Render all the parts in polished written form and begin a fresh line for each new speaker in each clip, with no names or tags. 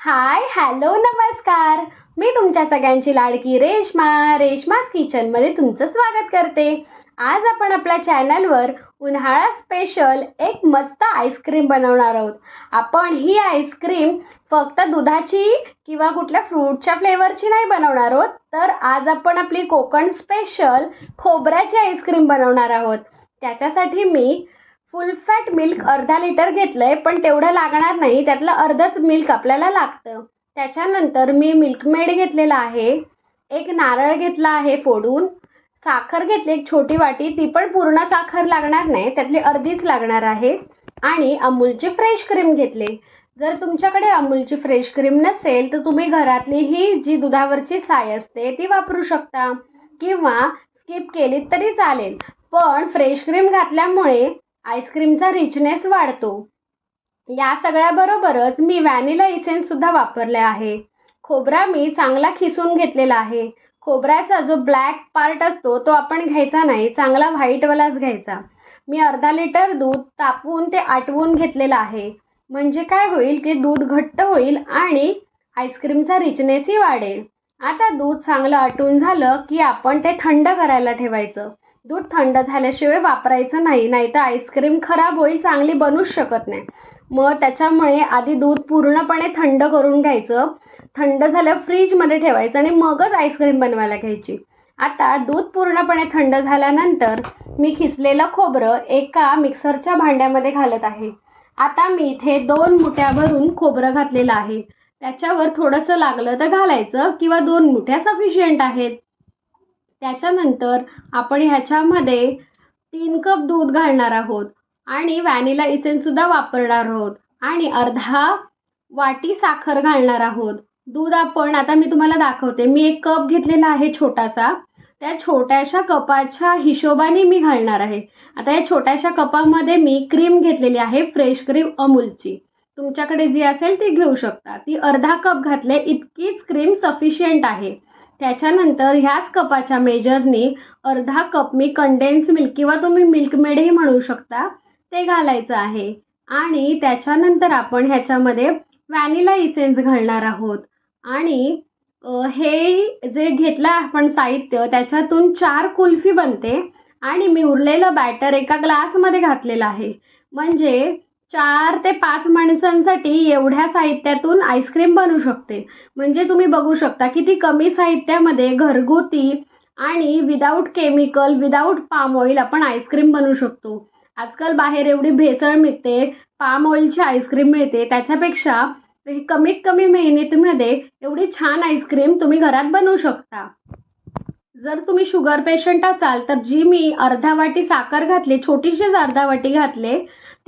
Hi hello नमस्कार. मी तुमच्या सगळ्यांची लाडकी रेश्मास किचनमध्ये तुमचं स्वागत करते. आज आपण आपल्या चॅनलवर उन्हाळा स्पेशल एक मस्त आईस्क्रीम बनवणार आहोत. आपण ही आईस्क्रीम फक्त दुधाची किंवा कुठल्या फ्रूटच्या फ्लेवरची नाही बनवणार आहोत, तर आज आपण आपली कोकण स्पेशल खोबऱ्याची आईस्क्रीम बनवणार आहोत. त्याच्यासाठी मी फुल फॅट मिल्क अर्धा लिटर घेतलंय, पण तेवढं लागणार नाही, त्यातलं अर्धच मिल्क आपल्याला लागतं. त्याच्यानंतर मी मिल्कमेड घेतलेला आहे, एक नारळ घेतला आहे फोडून, साखर घेतली एक छोटी वाटी, ती पण पूर्ण साखर लागणार नाही, त्यातली अर्धीच लागणार आहे, आणि अमूलची फ्रेश क्रीम घेतली. जर तुमच्याकडे अमूलची फ्रेश क्रीम नसेल तर तुम्ही घरातली ही जी दुधावरची साय असते ती वापरू शकता किंवा स्किप केली तरी चालेल, पण फ्रेश क्रीम घातल्यामुळे आईस्क्रीमचा रिचनेस वाढतो. या सगळ्याबरोबरच मी व्हॅनिला इसेन्स सुद्धा वापरले आहे. खोबरा मी चांगला खिसून घेतलेला आहे. खोबऱ्याचा जो ब्लॅक पार्ट असतो तो आपण घ्यायचा नाही, चांगला व्हाईटवालाच घ्यायचा. मी अर्धा लिटर दूध तापवून ते आटवून घेतलेलं आहे. म्हणजे काय होईल की दूध घट्ट होईल आणि आईस्क्रीमचा रिचनेसही वाढेल. आता दूध चांगलं आटून झालं की आपण ते थंड करायला ठेवायचं. दूध थंड झाल्याशिवाय वापरायचं नाही, नाहीतर आईस्क्रीम खराब होईल, चांगली बनूच शकत नाही. मग त्याच्यामुळे आधी दूध पूर्णपणे थंड करून घ्यायचं. थंड झालं फ्रीजमध्ये ठेवायचं आणि मगच आईस्क्रीम बनवायला घ्यायची. आता दूध पूर्णपणे थंड झाल्यानंतर मी खिसलेलं खोबरं एका मिक्सरच्या भांड्यामध्ये घालत आहे. आता मी इथे 2 मुठ्या भरून खोबरं घातलेलं आहे. त्याच्यावर थोडंसं लागलं तर घालायचं किंवा 2 मुठ्या सफिशियंट आहेत. त्याच्यानंतर आपण ह्याच्यामध्ये 3 कप दूध घालणार आहोत आणि व्हॅनिला इसेन्स सुद्धा वापरणार आहोत आणि अर्धा वाटी साखर घालणार आहोत. दूध आपण आता मी तुम्हाला दाखवते. मी 1 कप घेतलेला आहे छोटासा, त्या छोट्याशा कपाच्या हिशोबाने मी घालणार आहे. आता या छोट्याशा कपामध्ये मी क्रीम घेतलेली आहे, फ्रेश क्रीम अमूलची. तुमच्याकडे जी असेल ती घेऊ शकता. ती अर्धा कप घातले, इतकीच क्रीम सफिशियंट आहे. त्याच्यानंतर ह्याच कपाच्या मेजरने अर्धा कप मी कंडेन्स मिल्क किंवा तुम्ही मिल्कमेडही म्हणू शकता ते घालायचं आहे. आणि त्याच्यानंतर आपण ह्याच्यामध्ये व्हॅनिला इसेन्स घालणार आहोत. आणि हे जे घेतलं आपण साहित्य त्याच्यातून 4 कुल्फी बनते आणि मी उरलेलं बॅटर एका ग्लासमध्ये घातलेलं आहे. म्हणजे 4 ते 5 माणसांसाठी एवढ्या साहित्यातून आईस्क्रीम बनू शकते. म्हणजे तुम्ही बघू शकता किती कमी साहित्यामध्ये घरगुती आणि without chemical, without palm oil आपण आईस्क्रीम बनवू शकतो. आजकाल बाहेर एवढी भेसळ मिळते, पाम ऑइलची आईस्क्रीम मिळते, त्याच्यापेक्षा कमीत कमी मेहनतीमध्ये एवढी छान आईस्क्रीम तुम्ही घरात बनवू शकता. जर तुम्ही शुगर पेशंट असाल तर जी मी अर्धा वाटी साखर घातली, छोटीशीच अर्धा वाटी घातले,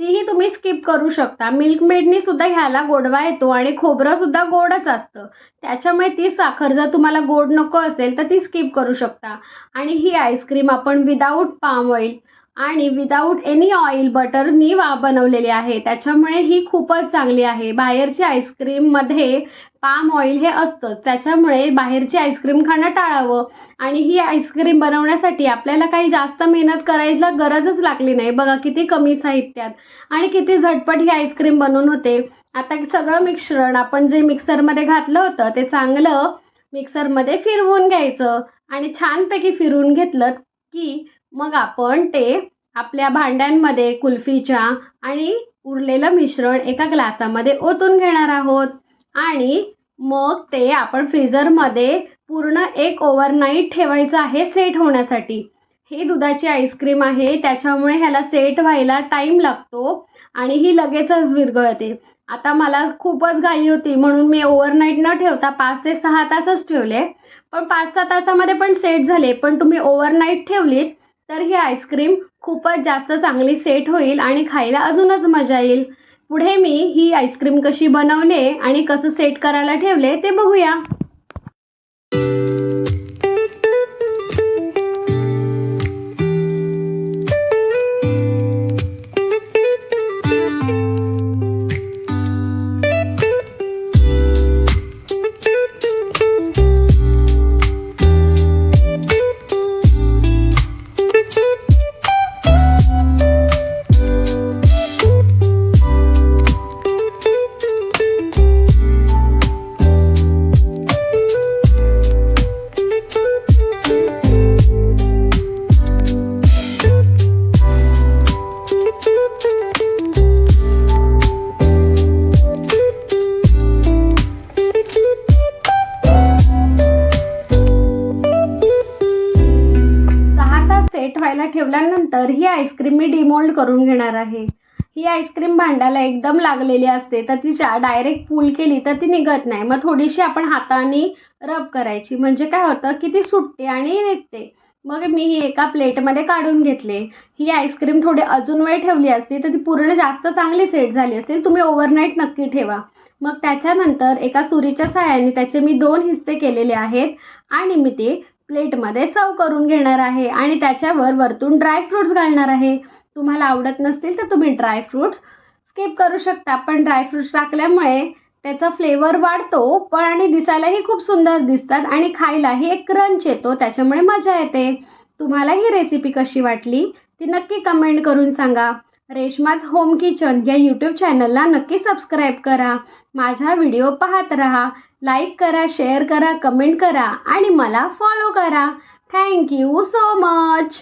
तीही तुम्ही स्किप करू शकता. मिल्कमेडनी सुद्धा ह्याला गोडवा येतो आणि खोबरं सुद्धा गोडच असतं, त्याच्यामुळे ती साखर जर तुम्हाला गोड नको असेल तर ती स्किप करू शकता. आणि ही आईस्क्रीम आपण विदाऊट पाम ऑइल आणि विदाऊट एनी ऑइल बटरनी बनवलेली आहे, त्याच्यामुळे ही खूपच चांगली आहे. बाहेरची आईस्क्रीममध्ये पाम ऑइल हे असतंच, त्याच्यामुळे बाहेरची आईस्क्रीम खाणं टाळावं. आणि ही आईस्क्रीम बनवण्यासाठी आपल्याला काही जास्त मेहनत करायला गरजच लागली नाही. बघा किती कमी साहित्यात आणि किती झटपट ही आईस्क्रीम बनवून होते. आता सगळं मिश्रण आपण जे मिक्सरमध्ये घातलं होतं ते चांगलं मिक्सरमध्ये फिरवून घ्यायचं आणि छानपैकी फिरवून घेतलं की मग आपण ते आपल्या भांड्यांमध्ये कुल्फीच्या आणि उरलेलं मिश्रण एका ग्लासामध्ये ओतून घेणार आहोत. आणि मग ते आपण फ्रीजरमध्ये पूर्ण 1 ओव्हरनाईट ठेवायचं आहे सेट होण्यासाठी. ही दुधाची आईस्क्रीम आहे, त्याच्यामुळे ह्याला सेट व्हायला टाईम लागतो आणि ही लगेचच विरघळते. आता मला खूपच घाई होती म्हणून मी ओव्हरनाईट न ठेवता 5 ते 6 तासच ठेवले, पण 5-6 तासामध्ये पण सेट झाले. पण तुम्ही ओव्हरनाईट ठेवलीत तर ही आईस्क्रीम खूपच जास्त चांगली सेट होईल आणि खायला अजूनच मजा येईल. पुढे मी ही आईस्क्रीम कशी बनवले आणि कसं सेट करायला ठेवले ते बघूया. ठेवल्यानंतर ही आईस्क्रीम मी डिमोल्ड करून घेणार आहे. ही आईस्क्रीम भांड्याला एकदम लागलेली असते, तर तिच्या डायरेक्ट पूल केली तर ती निघत नाही. मग थोडीशी आपण हाताने रब करायची, म्हणजे काय होतं की ती सुटते आणि निघते. मग मी ही एका प्लेटमध्ये काढून घेतले. ही आईस्क्रीम थोडी अजून वेळ ठेवली असती तर ती पूर्ण जास्त चांगली सेट झाली असती. तुम्ही ओव्हरनाईट नक्की ठेवा. मग त्याच्यानंतर एका सुरीच्या सहाय्याने त्याचे मी 2 हिस्से केलेले आहेत आणि मी ते प्लेटमध्ये सर्व करून घेणार आहे आणि त्याच्यावर वरतून ड्रायफ्रूट्स घालणार आहे. तुम्हाला आवडत नसतील तर तुम्ही ड्रायफ्रूट्स स्किप करू शकता, पण ड्रायफ्रूट्स टाकल्यामुळे त्याचा फ्लेवर वाढतो पण आणि दिसायलाही खूप सुंदर दिसतात आणि खायलाही एक क्रंच येतो, त्याच्यामुळे मजा येते. तुम्हाला ही रेसिपी कशी वाटली ती नक्की कमेंट करून सांगा. रेश्माज होम किचन या यूट्यूब चॅनलला नक्की सबस्क्राईब करा. माझा व्हिडिओ पाहत राहा. लाईक करा, शेअर करा, कमेंट करा आणि मला फॉलो करा. Thank you so much.